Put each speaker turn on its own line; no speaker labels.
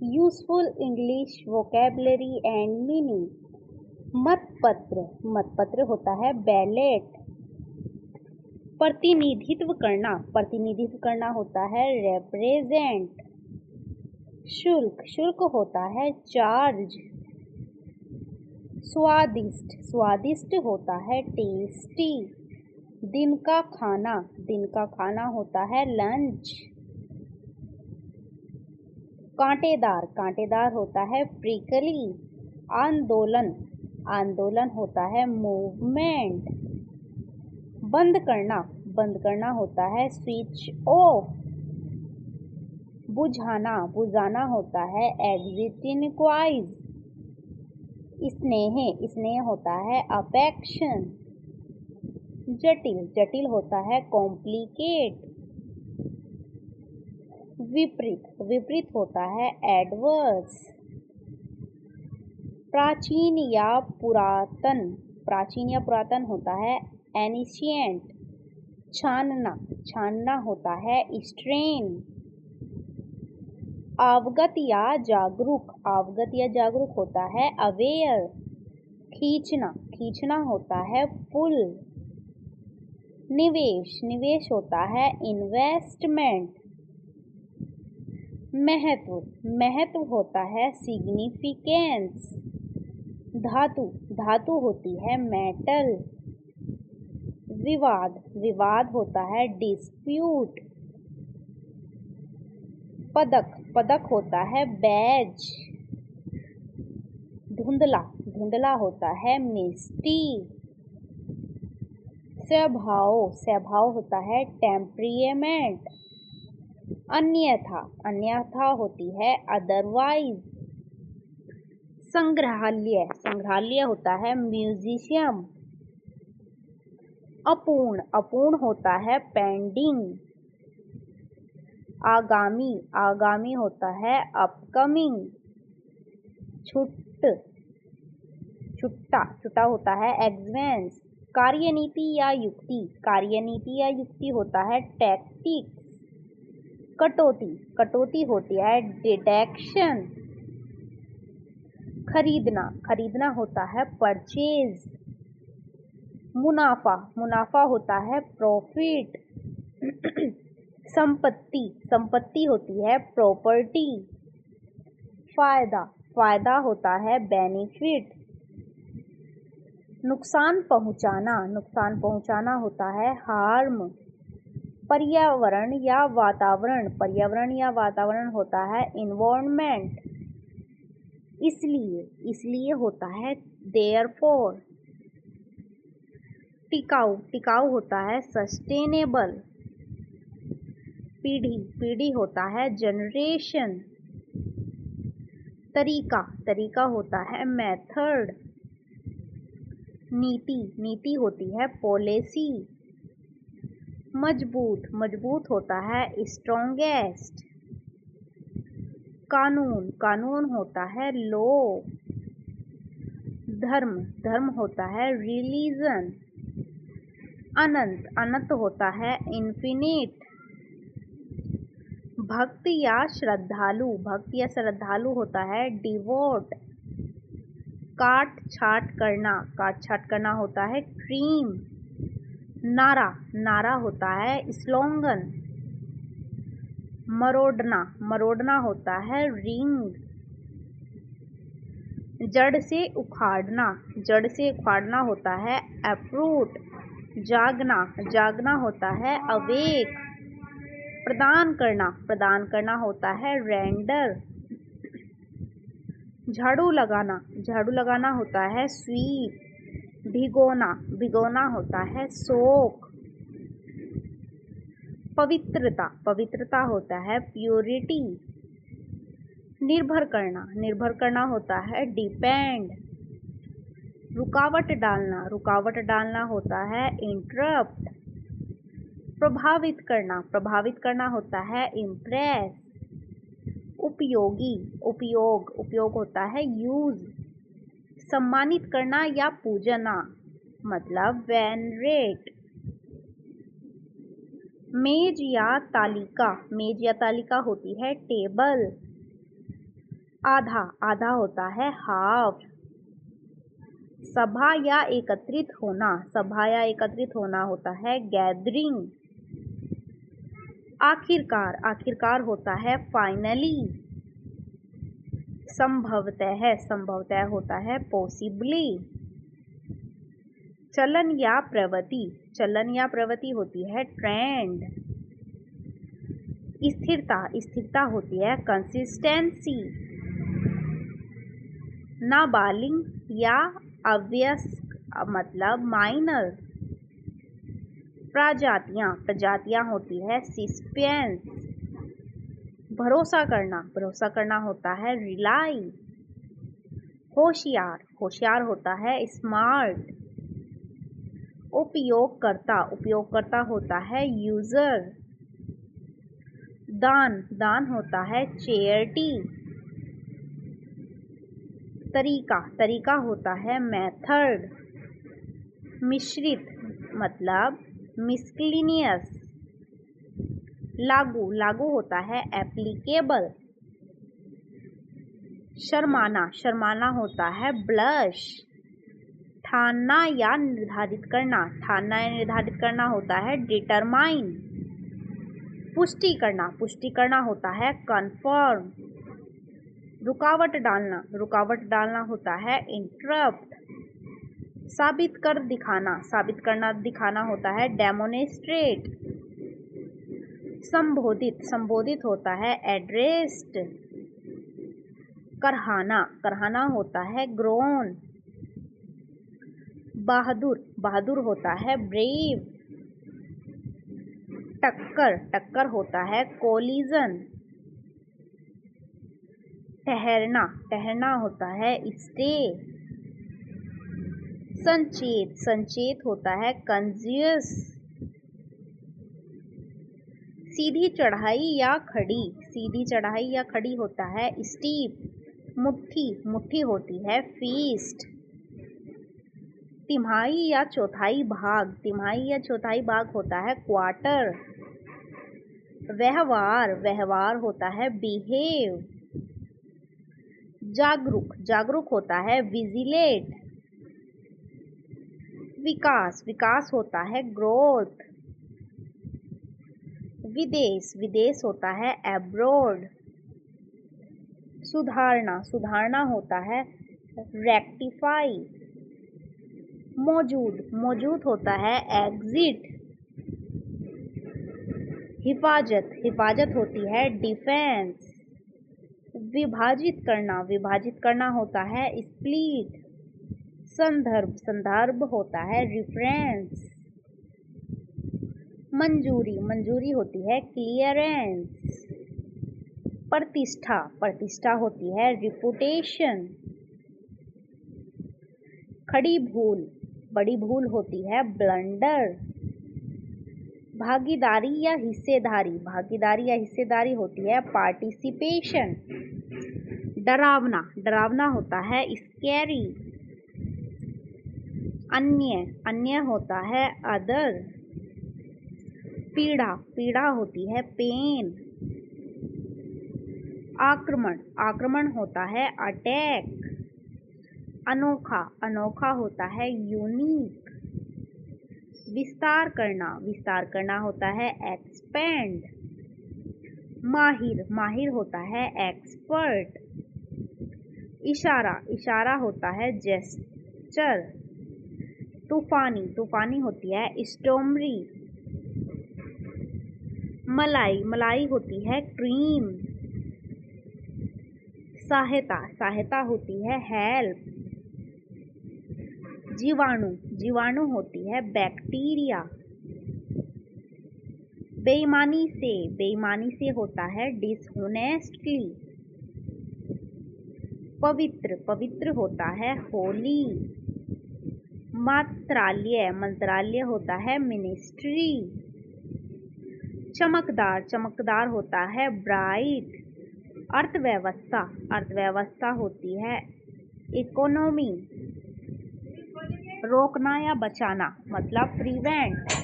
Useful English vocabulary and meaning. मतपत्र, मतपत्र होता है बैलेट। प्रतिनिधित्व करना, प्रतिनिधित्व करना होता है रिप्रेजेंट। शुल्क, शुल्क होता है चार्ज। स्वादिष्ट, स्वादिष्ट होता है टेस्टी। दिन का खाना, दिन का खाना होता है लंच। कांटेदार, कांटेदार होता है प्रिकली। आंदोलन, आंदोलन होता है मूवमेंट। बंद करना, बंद करना होता है स्विच ऑफ। बुझाना, बुझाना होता है एक्सटिंग्विश। स्नेह, स्नेह होता है अफेक्शन। जटिल, जटिल होता है कॉम्प्लिकेट। विपरीत, विपरीत होता है एडवर्स। प्राचीन या पुरातन, प्राचीन या पुरातन होता है एनिशिएंट। छानना, छानना होता है स्ट्रेन। अवगत या जागरूक, अवगत या जागरूक होता है अवेयर। खींचना, खींचना होता है पुल। निवेश, निवेश होता है इन्वेस्टमेंट। महत्व, महत्व होता है सिग्निफिकेंस। धातु, धातु होती है मेटल। विवाद, विवाद होता है डिस्प्यूट। पदक, पदक होता है बैज। धुंधला, धुंधला होता है मिस्टी। स्वभाव, स्वभाव होता है टेम्परीमेंट। अन्यथा, अन्यथा होती है अदरवाइज। संग्रहालय, संग्रहालय होता है म्यूजियम। अपूर्ण, अपूर्ण होता है पेंडिंग। आगामी, आगामी होता है अपकमिंग। छुट्टा, छुट्टा होता है एडवांस। कार्यनीति या युक्ति, कार्यनीति या युक्ति होता है टैक्टिक्स। कटौती, कटौती होती है डिडक्शन। खरीदना, खरीदना होता है परचेज। मुनाफा, मुनाफा होता है प्रॉफिट। संपत्ति, संपत्ति होती है प्रॉपर्टी। फायदा, फायदा होता है बेनिफिट। नुकसान पहुंचाना, नुकसान पहुंचाना होता है हार्म। पर्यावरण या वातावरण, पर्यावरण या वातावरण होता है इन्वायरमेंट। इसलिए, इसलिए होता है देयरफॉर। टिकाऊ, टिकाऊ होता है सस्टेनेबल। पीढ़ी, पीढ़ी होता है जनरेशन। तरीका, तरीका होता है मेथड। नीति, नीति होती है पॉलिसी। मजबूत, मजबूत होता है स्ट्रॉन्गेस्ट। कानून, कानून होता है लॉ। धर्म, धर्म होता है रिलीजन। अनंत, अनंत होता है इन्फिनिट। भक्त या श्रद्धालु, भक्त या श्रद्धालु होता है डिवोट। काट छाट करना, काट छाट करना होता है क्रीम। नारा, नारा होता है स्लोगन। मरोड़ना, मरोड़ना होता है रिंग। जड़ से उखाड़ना, जड़ से उखाड़ना होता है अप्रूट। जागना, जागना होता है अवेक। प्रदान करना, प्रदान करना होता है रेंडर। झाड़ू लगाना, झाड़ू लगाना होता है स्वीप। भिगोना, भिगोना होता है सोक। पवित्रता, पवित्रता होता है प्योरिटी। निर्भर करना, निर्भर करना होता है डिपेंड। रुकावट डालना, रुकावट डालना होता है इंटरप्ट। प्रभावित करना, प्रभावित करना होता है इम्प्रेस। उपयोगी, उपयोग, उपयोग होता है यूज। सम्मानित करना या पूजना मतलब वेनरेट। मेज या तालिका, मेज या तालिका होती है टेबल। आधा, आधा होता है हाफ। सभा या एकत्रित होना, सभा या एकत्रित होना होता है गैदरिंग। आखिरकार, आखिरकार होता है फाइनली। संभवतः, संभवतः होता है पॉसिबली। चलन या प्रवृत्ति, चलन या प्रवृत्ति होती है ट्रेंड। स्थिरता, स्थिरता होती है कंसिस्टेंसी। नाबालिग या अवयस्क मतलब माइनर। प्रजातियां, प्रजातियां होती है सिस्पेंस। भरोसा करना, भरोसा करना होता है रिलाई। होशियार, होशियार होता है स्मार्ट। उपयोगकर्ता, उपयोगकर्ता होता है यूजर। दान, दान होता है चैरिटी। तरीका, तरीका होता है मेथड। मिश्रित मतलब मिस्क्लिनियस। लागू, लागू होता है एप्लीकेबल। शर्माना, शर्माना होता है ब्लश। ठानना या निर्धारित करना, ठानना या निर्धारित करना होता है डिटरमाइन। पुष्टि करना, पुष्टि करना होता है कन्फर्म। रुकावट डालना, रुकावट डालना होता है इंटरप्ट। साबित कर दिखाना, साबित करना दिखाना होता है डेमोन्स्ट्रेट। संबोधित, संबोधित होता है एड्रेस्ड। करहाना, करहाना होता है ग्रोन। बहादुर, बहादुर होता है ब्रेव। टक्कर, टक्कर होता है कोलिजन। ठहरना, ठहरना होता है स्टे। संचेत, संचेत होता है कंजियस। सीधी चढ़ाई या खड़ी, सीधी चढ़ाई या खड़ी होता है स्टीप। मुट्ठी, मुट्ठी होती है फीस्ट। तिमाही या चौथाई भाग, तिमाही या चौथाई भाग होता है क्वार्टर। व्यवहार, व्यवहार होता है बिहेव। जागरूक, जागरूक होता है विजिलेट। विकास, विकास होता है ग्रोथ। विदेश, विदेश होता है एब्रोड। सुधारना, सुधारना होता है रेक्टिफाई। मौजूद, मौजूद होता है एग्जिट। हिफाजत, हिफाजत होती है डिफेंस। विभाजित करना, विभाजित करना होता है स्प्लिट। संदर्भ, संदर्भ होता है रेफरेंस। मंजूरी, मंजूरी होती है क्लियरेंस। प्रतिष्ठा, प्रतिष्ठा होती है रिपुटेशन। खड़ी भूल, बड़ी भूल होती है ब्लंडर। भागीदारी या हिस्सेदारी, भागीदारी या हिस्सेदारी होती है पार्टिसिपेशन। डरावना, डरावना होता है स्कैरी। अन्य, अन्य होता है अदर। पीड़ा, पीड़ा होती है पेन। आक्रमण, आक्रमण होता है अटैक। अनोखा, अनोखा होता है यूनिक। विस्तार करना, विस्तार करना होता है एक्सपेंड। माहिर, माहिर होता है एक्सपर्ट। इशारा, इशारा होता है जेस्चर। तूफानी, तूफानी होती है स्टॉर्मी। मलाई, मलाई होती है क्रीम। सहायता, सहायता होती है हेल्प। जीवाणु, जीवाणु होती है बैक्टीरिया। बेईमानी से, बेईमानी से होता है डिसहोनेस्टली। पवित्र, पवित्र होता है होली। मंत्रालय, मंत्रालय होता है मिनिस्ट्री। चमकदार, चमकदार होता है ब्राइट। अर्थव्यवस्था, अर्थव्यवस्था होती है इकोनॉमी। रोकना या बचाना मतलब प्रिवेंट।